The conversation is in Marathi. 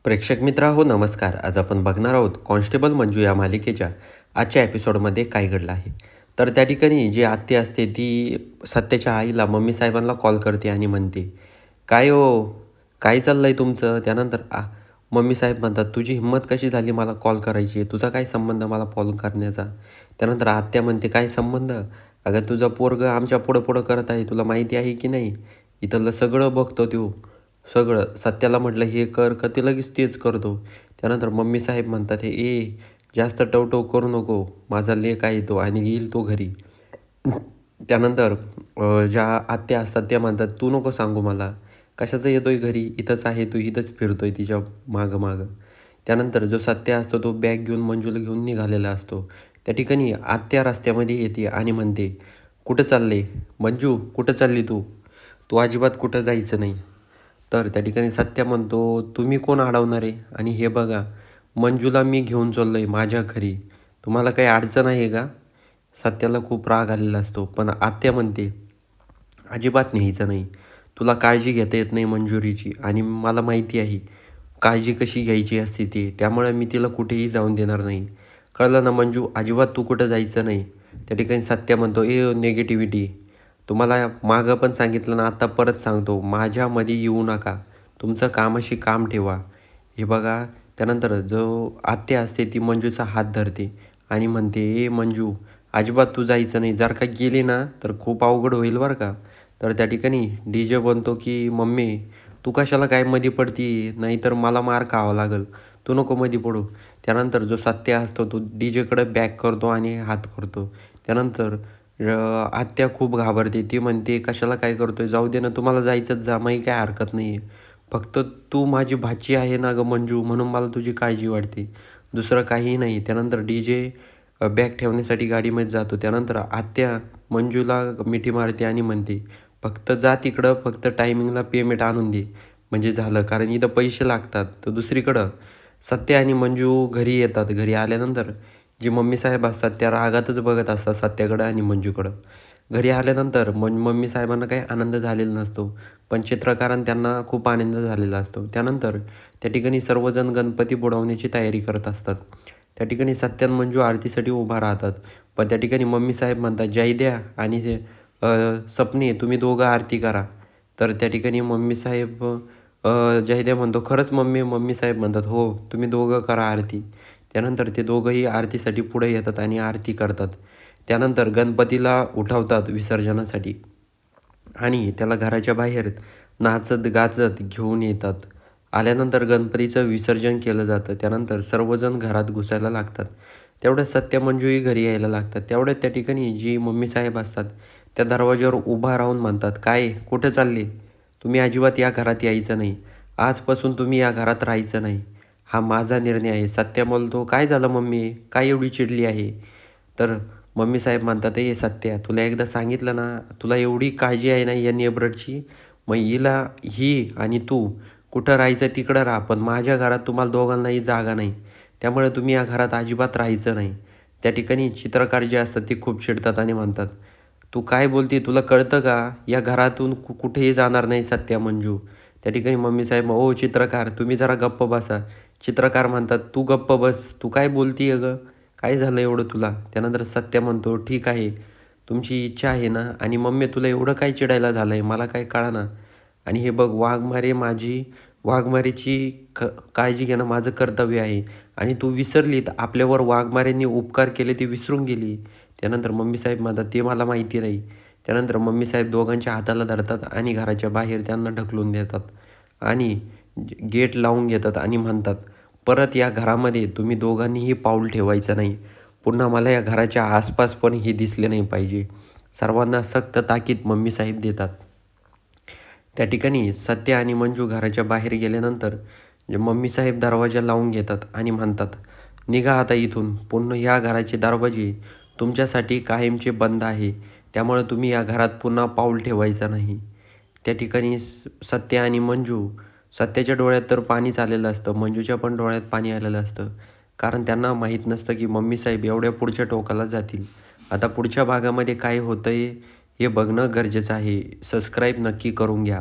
प्रेक्षक मित्र हो नमस्कार. आज आपण बघणार आहोत कॉन्स्टेबल मंजू या मालिकेच्या आजच्या एपिसोडमध्ये काय घडलं आहे. तर त्या ठिकाणी जी आत्या असते ती सत्याच्या आईला मम्मी साहेबांना कॉल करते आणि म्हणते, "काय हो, काय चाललं आहे तुमचं?" त्यानंतर मम्मी साहेब म्हणतात, "तुझी हिंमत कशी झाली मला कॉल करायची? तुझा काय संबंध मला कॉल करण्याचा?" त्यानंतर आत्या म्हणते, "काय संबंध? अगं तुझा पोरगं आमच्या पुढं पुढं करत आहे, तुला माहिती आहे की नाही? इथलं सगळं बघतो तो." सगळं. सत्याला म्हटलं हे कर का ते लगेच तेच करतो. त्यानंतर मम्मी साहेब म्हणतात, जास्त टवटव करू नको. माझा लेक आहे तो आणि येईल तो घरी." त्यानंतर ज्या आत्या असतात त्या म्हणतात, "तू नको सांगू मला. कशाचं येतोय घरी? इथंच आहे तू, इथंच फिरतोय तिच्या मागं-मागं." त्यानंतर जो सत्या असतो तो बॅग घेऊन मंजूला घेऊन निघालेला असतो. त्या ठिकाणी आत्या रस्त्यामध्ये येते आणि म्हणते, "कुठं चालले? मंजू कुठं चालली तू? तू अजिबात कुठं जायचं नाही." तर त्या ठिकाणी सत्या म्हणतो, "तुम्ही कोण अडवणार आहे? आणि हे बघा, मंजूला मी घेऊन चाललो आहे माझ्या घरी. तुम्हाला काही अडचण आहे का?" सत्याला खूप राग आलेला असतो. पण आत्या म्हणते, "अजिबात न्यायचं नाही. तुला काळजी घेता येत नाही मंजुरीची आणि मला माहिती आहे, काळजी कशी घ्यायची असते ती. त्यामुळे मी तिला कुठेही जाऊन देणार नाही. कळलं ना मंजू? अजिबात तू कुठं जायचं नाही." त्या ठिकाणी सत्या म्हणतो, निगेटिव्हिटी. तुम्हाला मागं पण सांगितलं ना, आता परत सांगतो, माझ्यामध्ये येऊ नका. तुमचं कामाशी काम ठेवा." हे बघा, त्यानंतर जो आत्या असते ती मंजूचा हात धरते आणि म्हणते, मंजू, अजिबात तू जायचं नाही. जर का गेली ना, तर खूप अवघड होईल बरं का." तर त्या ठिकाणी DJ बनतो की, "मम्मी, तू कशाला काय मध्ये पडती? नाहीतर मला मार खावा लागेल. तू नको मध्ये पडू." त्यानंतर जो सत्या असतो तो DJकडे बॅक करतो आणि हात करतो. त्यानंतर आत्या खूप घाबरते. ती म्हणते, "कशाला काय करतोय? जाऊ दे ना, तुम्हाला जायचंच जा. मलाही काही हरकत नाही आहे. फक्त तू माझी भाची आहे ना गं मंजू, म्हणून मला तुझी काळजी वाटते. दुसरं काहीही नाही." त्यानंतर DJ बॅग ठेवण्यासाठी गाडीमध्ये जातो. त्यानंतर आत्या मंजूला मिठी मारते आणि म्हणते, "फक्त जा तिकडं, फक्त टायमिंगला पेमेंट आणून दे." म्हणजे झालं. कारण इथं पैसे लागतात. तर दुसरीकडं सत्या आणि मंजू घरी येतात. घरी आल्यानंतर जे मम्मी साहेब असतात त्या रागातच बघत असतात सत्याकडं आणि मंजूकडं. घरी आल्यानंतर मम्मी साहेबांना काही आनंद झालेला नसतो. पण चित्रकारांना त्यांना खूप आनंद झालेला असतो. त्यानंतर त्या ठिकाणी सर्वजण गणपती बुडवण्याची तयारी करत असतात. त्या ठिकाणी सत्या आणि मंजू आरतीसाठी उभा राहतात. पण त्या ठिकाणी मम्मी साहेब म्हणतात, "जयद्या आणि सपने, तुम्ही दोघं आरती करा." तर त्या ठिकाणी मम्मी साहेब जयदेव म्हणतो, "खरंच मम्मी?" मम्मी साहेब म्हणतात, "हो, तुम्ही दोघं करा आरती." त्यानंतर ते दोघंही आरतीसाठी पुढे येतात आणि आरती करतात. त्यानंतर गणपतीला उठवतात विसर्जनासाठी आणि त्याला घराच्या बाहेर नाचत-गाचत घेऊन येतात. आल्यानंतर गणपतीचं विसर्जन केलं जातं. त्यानंतर सर्वजण घरात घुसायला लागतात. तेवढ्यात सत्य मंजूही घरी यायला लागतात. तेवढ्यात त्या ठिकाणी जी मम्मी साहेब असतात, त्या दरवाज्यावर उभा राहून म्हणतात, "काय? कुठं चालले? तुम्ही अजिबात या घरात यायचं नाही. आजपासून तुम्ही या घरात राहायचं नाही. हा माझा निर्णय आहे." सत्या बोलतो, "काय झालं मम्मी? काय एवढी चिडली आहे?" तर मम्मी साहेब म्हणतात, सत्या, तुला एकदा सांगितलं ना, तुला एवढी काळजी आहे ना या नेबरची, मग ही आणि तू कुठं राहायचं तिकडं राहा, पण माझ्या घरात तुम्हाला दोघांनाही जागा नाही. त्यामुळे तुम्ही या घरात अजिबात राहायचं नाही." त्या ठिकाणी चित्रकार जे असतात ते खूप चिडतात आणि म्हणतात, "तू काय बोलते? तुला कळतं का? या घरातून कुठेही जाणार नाही सत्या मंजू." त्या ठिकाणी मम्मी साहेब, "ओ चित्रकार, तुम्ही जरा गप्प बसा." चित्रकार म्हणतात, "तू गप्प बस. तू काय बोलतीये गं? काय झालं एवढं तुला?" त्यानंतर सत्या म्हणतो, "ठीक आहे, तुमची इच्छा आहे ना, आणि मम्मी तुला एवढं काय चिडायला झालं आहे? मला काय कळेना. आणि हे बघ, वाघमारेची काळजी घेणं माझं कर्तव्य आहे. आणि तू विसरली तर आपल्यावर वाघमारेंनी उपकार केले ते विसरून गेली." त्यानंतर मम्मी साहेब म्हणतात, "ते मला माहिती नाही." त्यानंतर मम्मी साहेब दोघांच्या हाताला धरतात आणि घराच्या बाहेर त्यांना ढकलून देतात आणि गेट लावून घेतात आणि म्हणतात, "परत या घरामध्ये तुम्ही दोघांनीही पाऊल ठेवायचं नाही. पुन्हा मला या घराच्या आसपास पण हे दिसले नाही पाहिजे." सर्वांना सक्त ताकीद मम्मी साहेब देतात. त्या ठिकाणी सत्या आणि मंजू घराच्या बाहेर गेल्यानंतर मम्मी साहेब दरवाजा लावून घेतात आणि म्हणतात, "निघा आता इथून. पुन्हा ह्या घराचे दरवाजे तुमच्यासाठी कायमचे बंद आहे. त्यामुळे तुम्ही या घरात पुन्हा पाऊल ठेवायचं नाही." त्या ठिकाणी सत्या आणि मंजू, सत्याच्या डोळ्यात तर पाणीच आलेलं असतं, मंजूच्या पण डोळ्यात पाणी आलेलं असतं. कारण त्यांना माहीत नसतं की मम्मी साहेब एवढ्या पुढच्या टोकाला जातील. आता पुढच्या भागामध्ये काय होतंय हे बघणं गरजेचं आहे. सबस्क्राईब नक्की करून घ्या.